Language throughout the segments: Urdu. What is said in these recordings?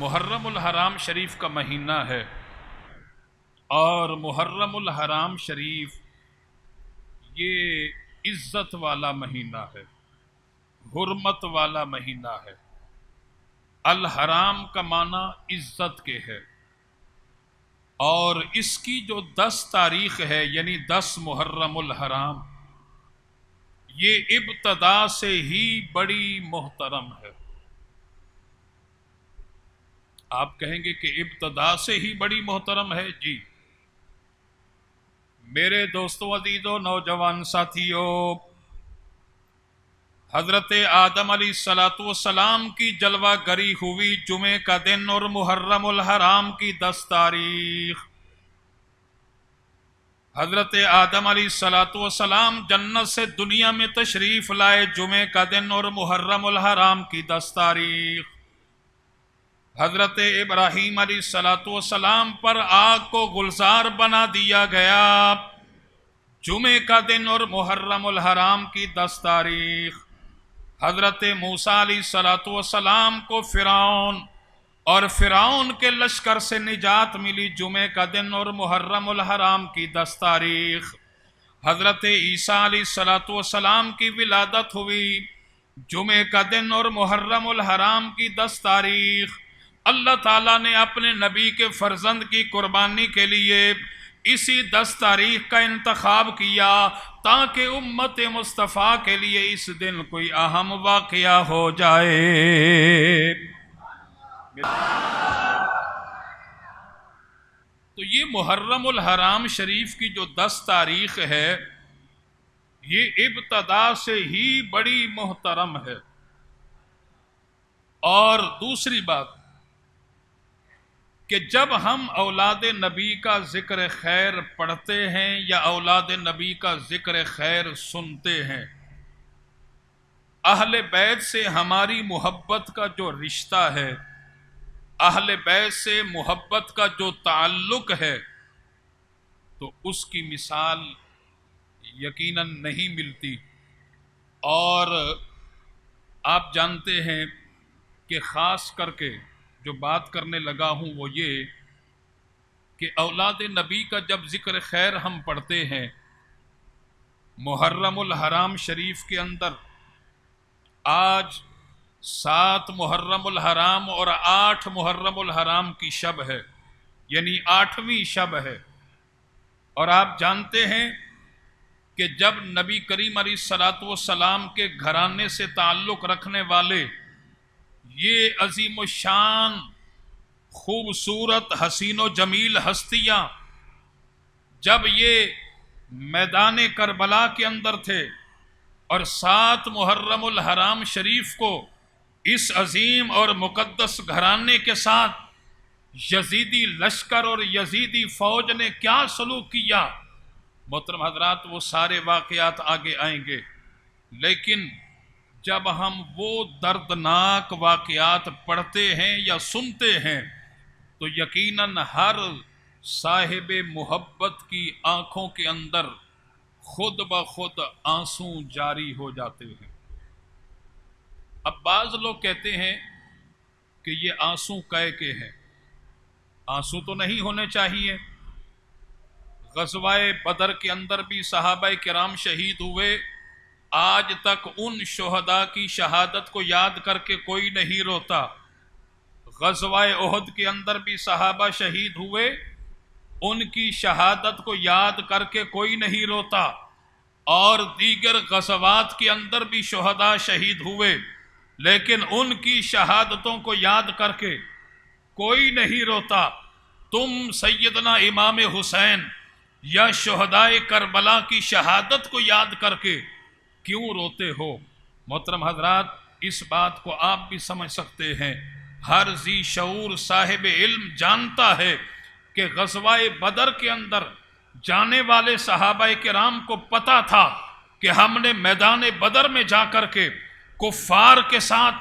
محرم الحرام شریف کا مہینہ ہے، اور محرم الحرام شریف یہ عزت والا مہینہ ہے، حرمت والا مہینہ ہے۔ الحرام کا معنی عزت کے ہے، اور اس کی جو 10 تاریخ ہے یعنی 10 محرم الحرام، یہ ابتدا سے ہی بڑی محترم ہے۔ آپ کہیں گے کہ ابتدا سے ہی بڑی محترم ہے؟ جی میرے دوستو عزیزو، نوجوان ساتھیو، حضرت آدم علیہ السلام کی جلوہ گری ہوئی جمعے کا دن اور محرم الحرام کی 10 تاریخ، حضرت آدم علیہ السلام جنت سے دنیا میں تشریف لائے جمعے کا دن اور محرم الحرام کی 10 تاریخ، حضرت ابراہیم علیہ السلام پر آگ کو گلزار بنا دیا گیا جمعے کا دن اور محرم الحرام کی 10 تاریخ، حضرت موسیٰ علیہ السلام کو فرعون کے لشکر سے نجات ملی جمعے کا دن اور محرم الحرام کی 10 تاریخ، حضرت عیسیٰ علیہ السلام کی ولادت ہوئی جمعے کا دن اور محرم الحرام کی 10 تاریخ۔ اللہ تعالیٰ نے اپنے نبی کے فرزند کی قربانی کے لیے اسی 10 تاریخ کا انتخاب کیا تاکہ امت مصطفیٰ کے لیے اس دن کوئی اہم واقعہ ہو جائے۔ تو یہ محرم الحرام شریف کی جو 10 تاریخ ہے، یہ ابتدا سے ہی بڑی محترم ہے۔ اور دوسری بات کہ جب ہم اولاد نبی کا ذکر خیر پڑھتے ہیں یا اولاد نبی کا ذکر خیر سنتے ہیں، اہل بیت سے ہماری محبت کا جو رشتہ ہے، اہل بیت سے محبت کا جو تعلق ہے، تو اس کی مثال یقیناً نہیں ملتی۔ اور آپ جانتے ہیں کہ خاص کر کے جو بات کرنے لگا ہوں وہ یہ کہ اولاد نبی کا جب ذکر خیر ہم پڑھتے ہیں محرم الحرام شریف کے اندر، آج 7 محرم الحرام اور 8 محرم الحرام کی شب ہے، یعنی 8ویں شب ہے۔ اور آپ جانتے ہیں کہ جب نبی کریم علیہ السلام کے گھرانے سے تعلق رکھنے والے یہ عظیم الشان خوبصورت حسین و جمیل ہستیاں جب یہ میدان کربلا کے اندر تھے اور 7 محرم الحرام شریف کو اس عظیم اور مقدس گھرانے کے ساتھ یزیدی لشکر اور یزیدی فوج نے کیا سلوک کیا، محترم حضرات وہ سارے واقعات آگے آئیں گے، لیکن جب ہم وہ دردناک واقعات پڑھتے ہیں یا سنتے ہیں تو یقیناً ہر صاحب محبت کی آنکھوں کے اندر خود بخود آنسو جاری ہو جاتے ہیں۔ اب بعض لوگ کہتے ہیں کہ یہ آنسو کائے کے ہیں؟ آنسو تو نہیں ہونے چاہیے۔ غزوہ بدر کے اندر بھی صحابہ کرام شہید ہوئے، آج تک ان شہداء کی شہادت کو یاد کر کے کوئی نہیں روتا۔ غزوہ احد کے اندر بھی صحابہ شہید ہوئے، ان کی شہادت کو یاد کر کے کوئی نہیں روتا، اور دیگر غزوات کے اندر بھی شہداء شہید ہوئے لیکن ان کی شہادتوں کو یاد کر کے کوئی نہیں روتا۔ تم سیدنا امام حسین یا شہداء کربلا کی شہادت کو یاد کر کے کیوں روتے ہو؟ محترم حضرات اس بات کو آپ بھی سمجھ سکتے ہیں، ہر ذی شعور صاحب علم جانتا ہے کہ غزوہ بدر کے اندر جانے والے صحابہ کرام کو پتا تھا کہ ہم نے میدان بدر میں جا کر کے کفار کے ساتھ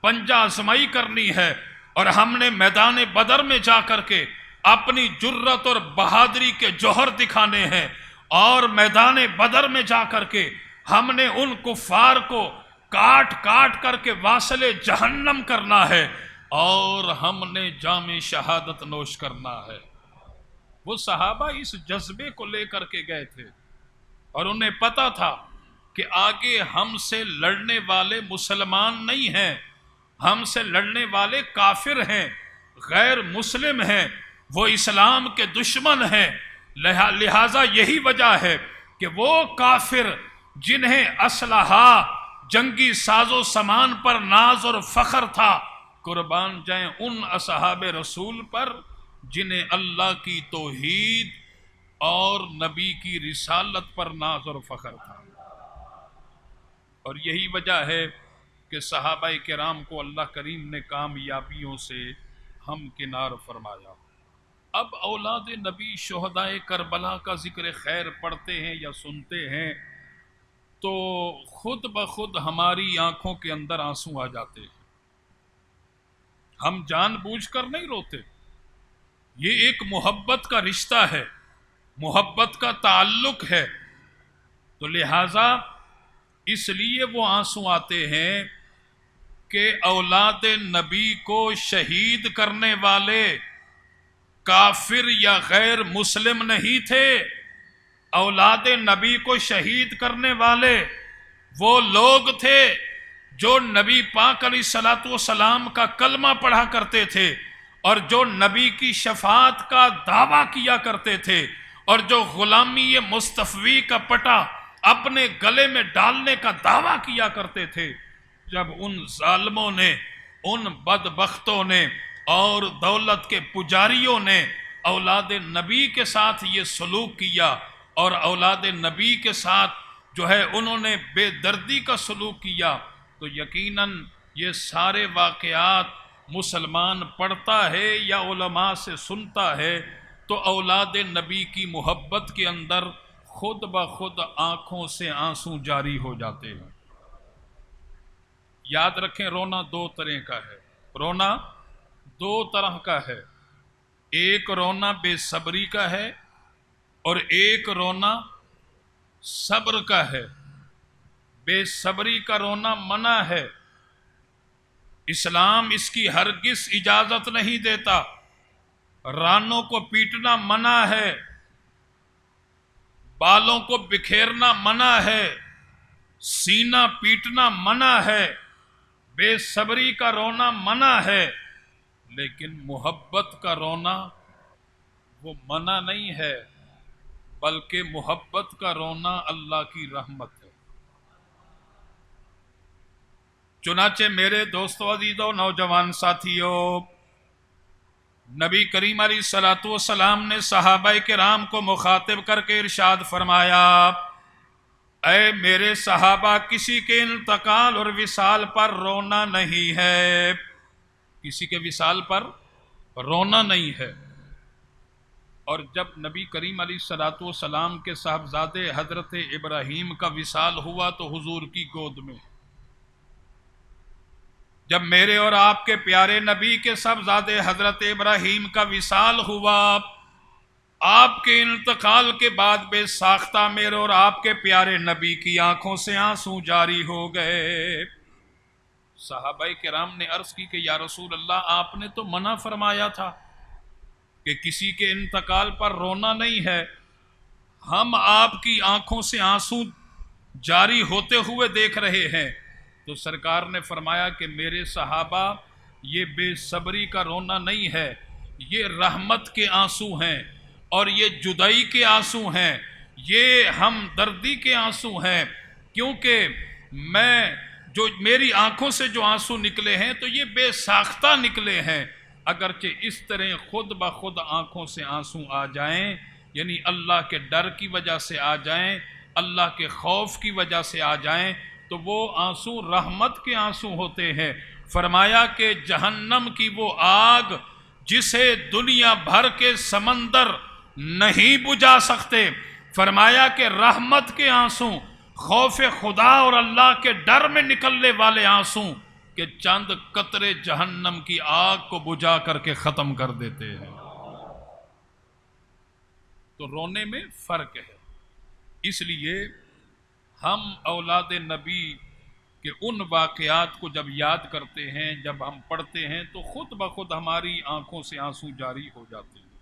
پنجہ آزمائی کرنی ہے، اور ہم نے میدان بدر میں جا کر کے اپنی جرت اور بہادری کے جوہر دکھانے ہیں، اور میدان بدر میں جا کر کے ہم نے ان کفار کو کاٹ کاٹ کر کے واصل جہنم کرنا ہے، اور ہم نے جام شہادت نوش کرنا ہے۔ وہ صحابہ اس جذبے کو لے کر کے گئے تھے اور انہیں پتا تھا کہ آگے ہم سے لڑنے والے مسلمان نہیں ہیں، ہم سے لڑنے والے کافر ہیں، غیر مسلم ہیں، وہ اسلام کے دشمن ہیں۔ لہذا یہی وجہ ہے کہ وہ کافر جنہیں اسلحہ جنگی ساز و سامان پر ناز اور فخر تھا، قربان جائیں ان اصحاب رسول پر جنہیں اللہ کی توحید اور نبی کی رسالت پر ناز اور فخر تھا۔ اور یہی وجہ ہے کہ صحابہ کرام کو اللہ کریم نے کامیابیوں سے ہمکنار فرمایا۔ اب اولاد نبی شہدائے کربلا کا ذکر خیر پڑھتے ہیں یا سنتے ہیں تو خود بخود ہماری آنکھوں کے اندر آنسو آ جاتے ہیں۔ ہم جان بوجھ کر نہیں روتے، یہ ایک محبت کا رشتہ ہے، محبت کا تعلق ہے، تو لہٰذا اس لیے وہ آنسو آتے ہیں کہ اولاد نبی کو شہید کرنے والے کافر یا غیر مسلم نہیں تھے۔ اولاد نبی کو شہید کرنے والے وہ لوگ تھے جو نبی پاک علیہ الصلوۃ والسلام کا کلمہ پڑھا کرتے تھے اور جو نبی کی شفاعت کا دعویٰ کیا کرتے تھے اور جو غلامی مصطفی کا پٹا اپنے گلے میں ڈالنے کا دعویٰ کیا کرتے تھے۔ جب ان ظالموں نے، ان بدبختوں نے اور دولت کے پجاریوں نے اولاد نبی کے ساتھ یہ سلوک کیا اور اولاد نبی کے ساتھ جو ہے انہوں نے بے دردی کا سلوک کیا، تو یقیناً یہ سارے واقعات مسلمان پڑھتا ہے یا علماء سے سنتا ہے تو اولاد نبی کی محبت کے اندر خود بخود آنکھوں سے آنسو جاری ہو جاتے ہیں۔ یاد رکھیں رونا دو طرح کا ہے، رونا دو طرح کا ہے، ایک رونا بے صبری کا ہے اور ایک رونا صبر کا ہے۔ بے صبری کا رونا منع ہے، اسلام اس کی ہرگز اجازت نہیں دیتا۔ رانوں کو پیٹنا منع ہے، بالوں کو بکھیرنا منع ہے، سینہ پیٹنا منع ہے، بے صبری کا رونا منع ہے، لیکن محبت کا رونا وہ منع نہیں ہے، بلکہ محبت کا رونا اللہ کی رحمت ہے۔ چنانچہ میرے دوستو عزیزو نوجوان ساتھیو، نبی کریم علیہ الصلوۃ والسلام نے صحابہ کرام کو مخاطب کر کے ارشاد فرمایا، اے میرے صحابہ، کسی کے انتقال اور وصال پر رونا نہیں ہے، کسی کے وصال پر رونا نہیں ہے۔ اور جب نبی کریم علیہ الصلوۃ والسلام کے صاحبزادے حضرت ابراہیم کا وصال ہوا تو حضور کی گود میں، جب میرے اور آپ کے پیارے نبی کے صاحبزادے حضرت ابراہیم کا وصال ہوا، آپ کے انتقال کے بعد بے ساختہ میرے اور آپ کے پیارے نبی کی آنکھوں سے آنسو جاری ہو گئے۔ صحابہ کرام نے عرض کی کہ یا رسول اللہ، آپ نے تو منع فرمایا تھا کہ کسی کے انتقال پر رونا نہیں ہے، ہم آپ کی آنکھوں سے آنسو جاری ہوتے ہوئے دیکھ رہے ہیں۔ تو سرکار نے فرمایا کہ میرے صحابہ، یہ بے صبری کا رونا نہیں ہے، یہ رحمت کے آنسو ہیں اور یہ جدائی کے آنسو ہیں، یہ ہمدردی کے آنسو ہیں، کیونکہ جو میری آنکھوں سے جو آنسو نکلے ہیں تو یہ بے ساختہ نکلے ہیں۔ اگرچہ اس طرح خود بخود آنکھوں سے آنسو آ جائیں، یعنی اللہ کے ڈر کی وجہ سے آ جائیں، اللہ کے خوف کی وجہ سے آ جائیں، تو وہ آنسو رحمت کے آنسو ہوتے ہیں۔ فرمایا کہ جہنم کی وہ آگ جسے دنیا بھر کے سمندر نہیں بجھا سکتے، فرمایا کہ رحمت کے آنسو، خوف خدا اور اللہ کے ڈر میں نکلنے والے آنسو کہ چند قطرے جہنم کی آگ کو بجھا کر کے ختم کر دیتے ہیں۔ تو رونے میں فرق ہے، اس لیے ہم اولاد نبی کہ ان واقعات کو جب یاد کرتے ہیں، جب ہم پڑھتے ہیں تو خود بخود ہماری آنکھوں سے آنسو جاری ہو جاتے ہیں۔